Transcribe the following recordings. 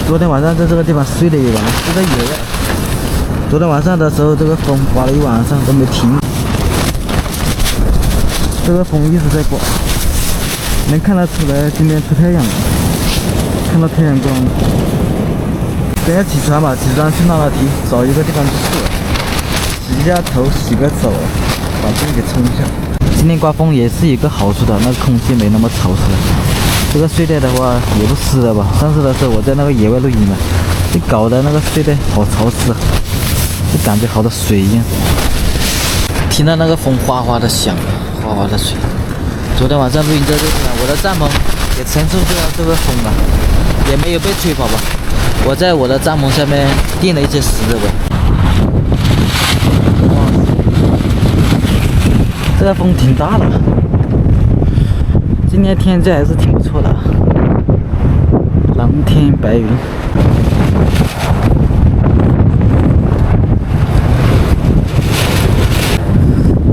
昨天晚上在这个地方睡了一晚，是在野外。昨天晚上的时候，这个风刮了一晚上都没停，这个风一直在刮，能看得出来今天出太阳了，看到太阳光了。等下起床吧，起床去闹闹题，找一个地方去睡，洗一下头，洗个手，把自己给冲一下。今天刮风也是一个好处的，那空气没那么潮湿。这个睡袋的话也不湿了吧？上次的时候我在那个野外露营嘛，你搞的那个睡袋好潮湿啊，就感觉好的水一样。听到那个风哗哗的响，哗哗的水。昨天晚上露营在这边，我的帐篷也承受不了这个风了，也没有被吹跑吧。我在我的帐篷下面垫了一些石头吧。这个风挺大的，今天天气还是挺不错的，蓝天白云。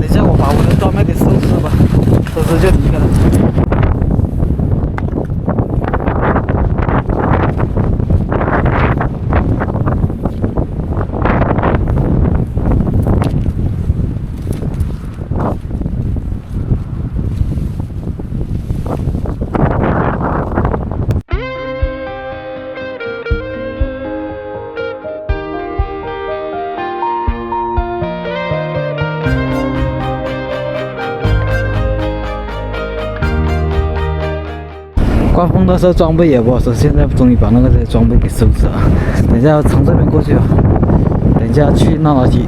等一下我把我的装备给收拾了吧，收拾就离开了。刮风的时候装备也不好收，现在终于把那个装备给收拾了。等一下从这边过去啊，等一下去闹闹题。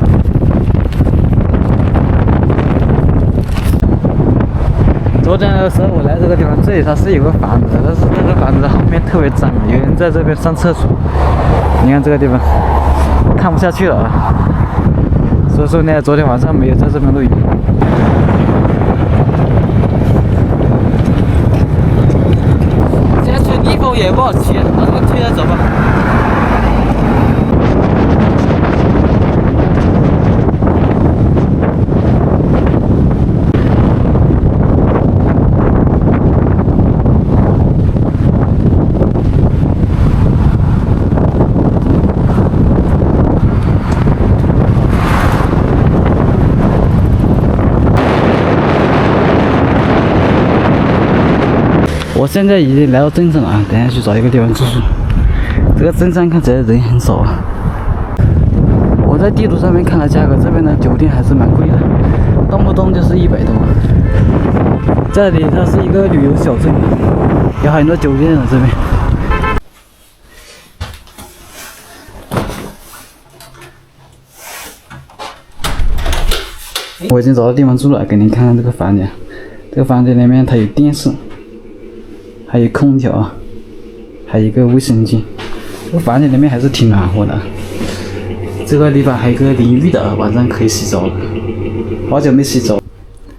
昨天的时候我来这个地方，这里它是有个房子，但是这个房子后面特别脏，有人在这边上厕所。你看这个地方看不下去了啊，所以说呢，昨天晚上没有在这边露营。地方也不好骑，把这个推着走吧。我现在已经来到镇上了啊，等下去找一个地方住宿。这个镇上看起来人很少啊。我在地图上面看了价格，这边的酒店还是蛮贵的，动不动就是100多。这里它是一个旅游小镇，有很多酒店的这边。我已经找到地方住了，给您看看这个房间。这个房间里面它有电视。还有空调啊，还有一个卫生间。这个房间里面还是挺暖和的。这个地方还有个淋浴的，晚上可以洗澡了。好久没洗澡。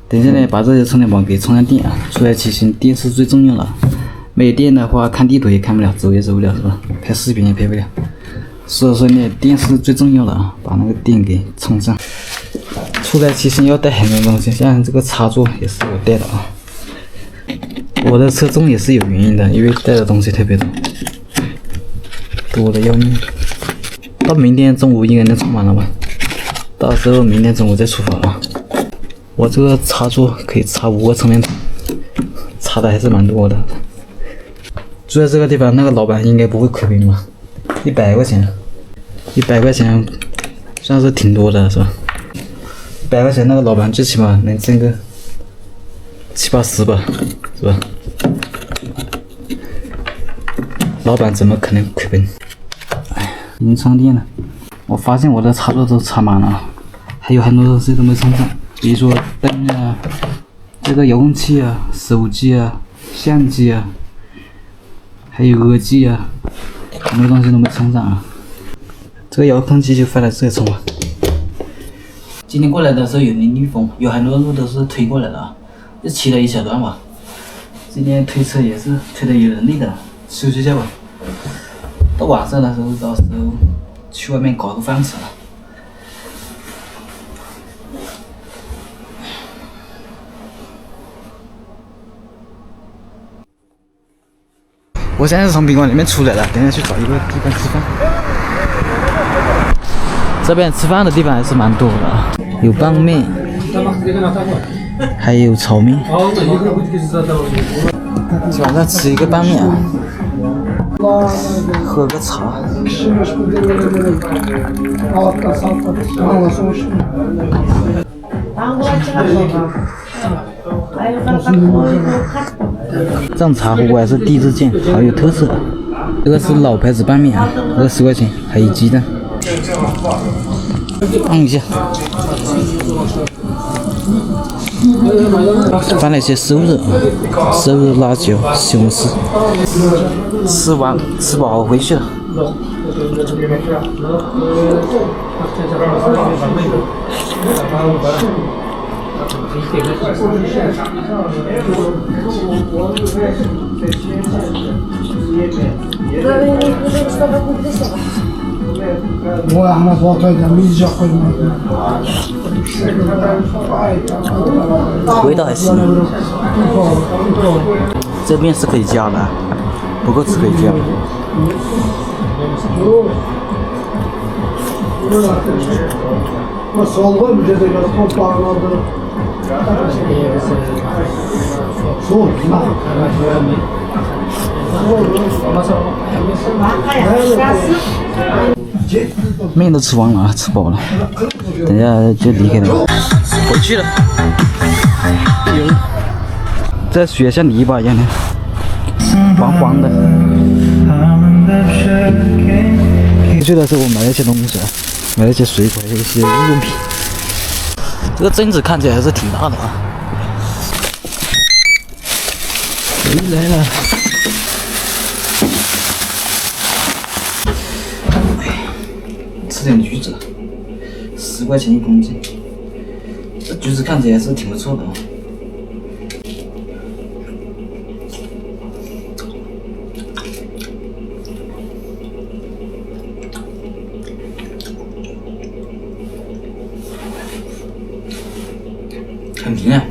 等一下呢，把这些充电宝给充上电啊！出来骑行，电是最重要的。没有电的话，看地图也看不了，走也走不了，是吧？拍视频也拍不了。所以说呢，电是最重要的啊！把那个电给充上。出来骑行要带很多东西，像这个插座也是我带的啊。我的车重也是有原因的，因为带的东西特别多，多的要命。到明天中午应该能充满了吧？到时候明天中午再出发啊。我这个插座可以插5个充电头，插的还是蛮多的。住在这个地方，那个老板应该不会亏本吧？100块钱，100块钱算是挺多的，是吧？100块钱那个老板最起码能挣个7、80吧，是吧？老板怎么可能亏本？哎，已经充电了。我发现我的插座都插满了，还有很多东西都没充上，比如说灯啊、这个遥控器啊、手机啊、相机啊，还有耳机啊，很多东西都没充上啊。这个遥控器就放在这里充吧。今天过来的时候有淋雨风，有很多路都是推过来的啊，就骑了一小段吧。今天推车也是推的有人力的，休息一下吧。到晚上的时候，到时候去外面搞个饭吃了。我我现在是从宾馆里面出来了，等下去找一个地方吃饭。这边吃饭的地方还是蛮多的，有拌面，还有炒面。今晚上吃一个拌面啊，喝个茶。这种茶壶还是第一次见，好有特色。这个是老牌子拌面啊，20块钱，还有鸡蛋。按一下，放了一些瘦肉、辣椒、西红柿。吃完吃饱回去了。味道还行，这面是可以加的，不够吃可以加。面都吃完了，吃饱了，等下就离开了，回去了。这雪像泥巴一样的，黄黄的。回去的时候我买了一些东西，买了一些水果，还有一些日用品。这个镇子看起来还是挺大的啊。回来了。吃点橘子，10块钱1公斤。这橘子看起来还是挺不错的啊。很平啊。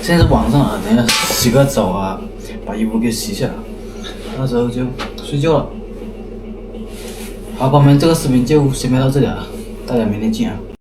现在是晚上了，等下洗个澡啊，把衣服给洗下来，到时候就睡觉了。好，朋友们，这个视频就先拍到这里了，大家明天见啊。